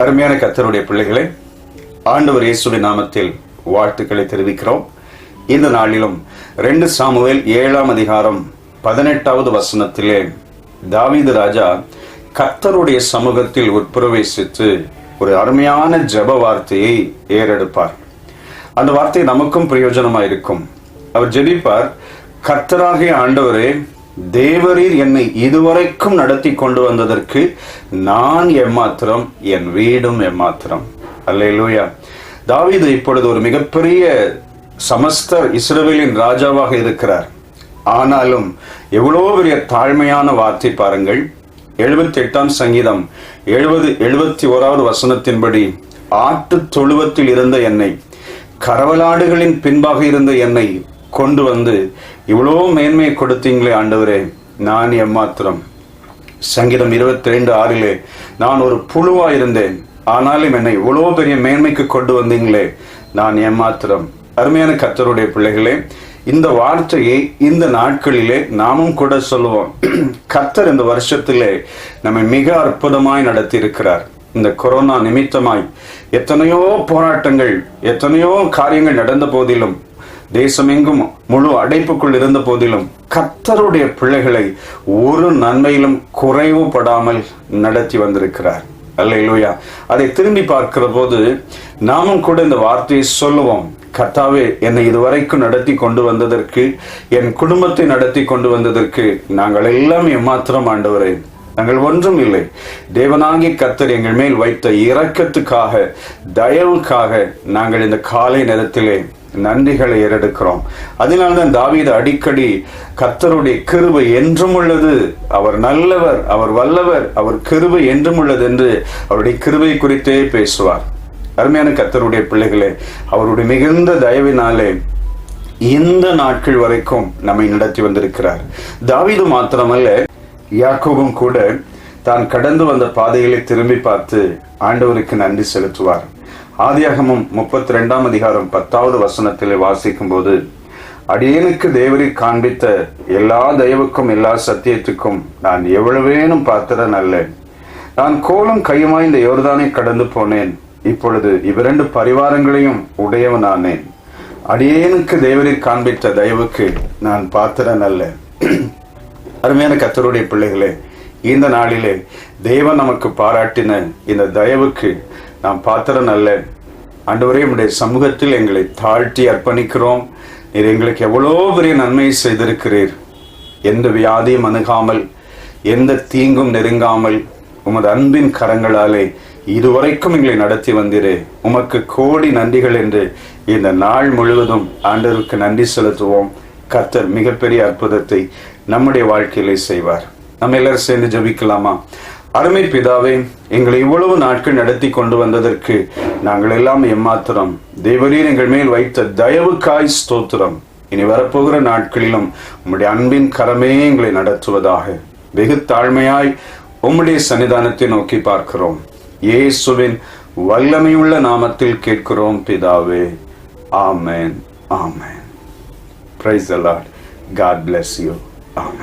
அருமையான கர்த்தருடைய பிள்ளைகளே, ஆண்டவர் இயேசுவின் நாமத்தில் வாழ்த்துக்களை தெரிவிக்கிறோம். இந்த நாளிலும் 2 சாமுவேல் 7ஆம் அதிகாரம் 18வது வசனத்திலே தாவீது ராஜா கர்த்தருடைய சமூகத்தில் உட்பிரவேசித்து ஒரு அருமையான ஜெப வார்த்தையை ஏறெடுப்பார். அந்த வார்த்தை நமக்கும் பிரயோஜனமாயிருக்கும். அவர் ஜெபிப்பார், கர்த்தராகிய ஆண்டவரே, தேவரீர் என்னை இதுவரைக்கும் நடத்தி கொண்டு வந்ததற்கு நான் எம்மாத்திரம், என் வீடும் எம்மாத்திரம். அல்லேலூயா. தாவீது இப்பொழுது ஒரு மிகப்பெரிய சமஸ்த இஸ்ரவேலின் ராஜாவாக இருக்கிறார். ஆனாலும் எவ்வளவு பெரிய தாழ்மையான வார்த்தை பாருங்கள். 78ஆம் சங்கீதம் 71வது வசனத்தின்படி, ஆட்டு தொழுவத்தில் இருந்த என்னை, கரவலாடுகளின் பின்பாக இருந்த என்னை கொண்டு வந்து இவ்வளோ மேன்மையை கொடுத்தீங்களே ஆண்டவரே, நான் எம்மாத்திரம். சங்கீதம் 22:6, நான் ஒரு புழுவா இருந்தேன், ஆனாலும் என்னை இவ்வளோ பெரிய மேன்மைக்கு கொண்டு வந்தீங்களே, நான் எம்மாத்திரம். அருமையான கர்த்தருடைய பிள்ளைகளே, இந்த வார்த்தையை இந்த நாட்களிலே நாமும் கூட சொல்லுவோம். கர்த்தர் இந்த வருஷத்திலே நம்மை மிக அற்புதமாய் நடத்தி இருக்கிறார். இந்த கொரோனா நிமித்தமாய் எத்தனையோ போராட்டங்கள், எத்தனையோ காரியங்கள் நடந்த போதிலும், தேசமெங்கும் முழு அடைப்புக்குள் இருந்த போதிலும், கர்த்தருடைய பிள்ளைகளை ஒரு நன்மையிலும் குறைவுபடாமல் நடத்தி வந்திருக்கிறார். அல்லேலூயா. அதை திரும்பி பார்க்கிற போது நாமும் கூட இந்த வார்த்தையை சொல்லுவோம். கர்த்தாவே, என்னை இதுவரைக்கும் நடத்தி கொண்டு வந்ததற்கு, என் குடும்பத்தை நடத்தி கொண்டு வந்ததற்கு நாங்கள் எல்லாம் எம்மாத்திரம் ஆண்டவரே, நாங்கள் ஒன்றும் இல்லை. தேவனாகிய கர்த்தர் எங்கள் மேல் வைத்த இரக்கத்துக்காக, தயவுக்காக நாங்கள் இந்த காலை நேரத்திலே நன்றிகளை ஏறெடுக்கிறோம். அதனால்தான் தாவீது அடிக்கடி கர்த்தருடைய கிருபை என்றும் உள்ளது, அவர் நல்லவர், அவர் வல்லவர், அவர் கிருபை என்றும் உள்ளது என்று அவருடைய கிருபை குறித்தே பேசுவார். அருமையான கர்த்தருடைய பிள்ளைகளே, அவருடைய மிகுந்த தயவினாலே இந்த நாட்கள் வரைக்கும் நம்மை நடத்தி வந்திருக்கிறார். தாவீது மாத்திரமல்ல, யாக்கோபும் கூட தான் கடந்து வந்த பாதைகளை திரும்பி பார்த்து ஆண்டவருக்கு நன்றி செலுத்துவார். ஆதியாகமம் 32ஆம் அதிகாரம் 10வது வசனத்திலே வாசிக்கும் போது, அடியேனுக்கு தேவரீர் காண்பித்த எல்லா தயவுக்கும் எல்லா சத்தியத்துக்கும் நான் எவ்வளவேனும் பாத்திரன் அல்லேன். நான் கோலும் கையுமாய் இந்த யோர்தானை கடந்து போனேன், இப்பொழுது இவ்விரண்டு பரிவாரங்களையும் உடையவனானேன். அடியேனுக்கு தேவரீர் காண்பித்த தயவுக்கு நான் பாத்திரன் அல்ல. அருமையான கர்த்தருடைய பிள்ளைகளே, இந்த நாளிலே தேவன் நமக்கு பாராட்டின இந்த தயவுக்கு நாம் பாத்திரன் அல்ல. ஆண்டவரே, உம்முடைய சமூகத்தில் எங்களை தாழ்த்தி அர்ப்பணிக்கிறோம். நீர் எங்களுக்கு எவ்வளோ பெரிய நன்மையை செய்திருக்கிறீர். எந்த வியாதியும் அணுகாமல், எந்த தீங்கும் நெருங்காமல், உமது அன்பின் கரங்களாலே இதுவரைக்கும் எங்களை நடத்தி வந்தீரே, உமக்கு கோடி நன்றிகள் என்று இந்த நாள் முழுவதும் ஆண்டவருக்கு நன்றி செலுத்துவோம். கர்த்தர் மிகப்பெரிய அற்புதத்தை நம்முடைய வாழ்க்கையிலே செய்வார். நம்ம எல்லாரும் சேர்ந்து ஜெபிக்கலாமா? அருமை பிதாவே, எங்களை இவ்வளவு நாட்கள் நடத்தி கொண்டு வந்ததற்கு நாங்கள் எல்லாம் எம்மாத்திரம். தேவரீர் எங்கள் மேல் வைத்த தயவுக்காய் ஸ்தோத்திரம். இனி வரப்போகிற நாட்களிலும் உம்முடைய அன்பின் கரமே எங்களை நடத்துவதாக. வெகு தாழ்மையாய் உம்முடைய சன்னிதானத்தை நோக்கி பார்க்கிறோம். இயேசுவின் வல்லமையுள்ள நாமத்தில் கேட்கிறோம் பிதாவே. ஆமென், ஆமென். Praise the Lord. God bless you. Amen.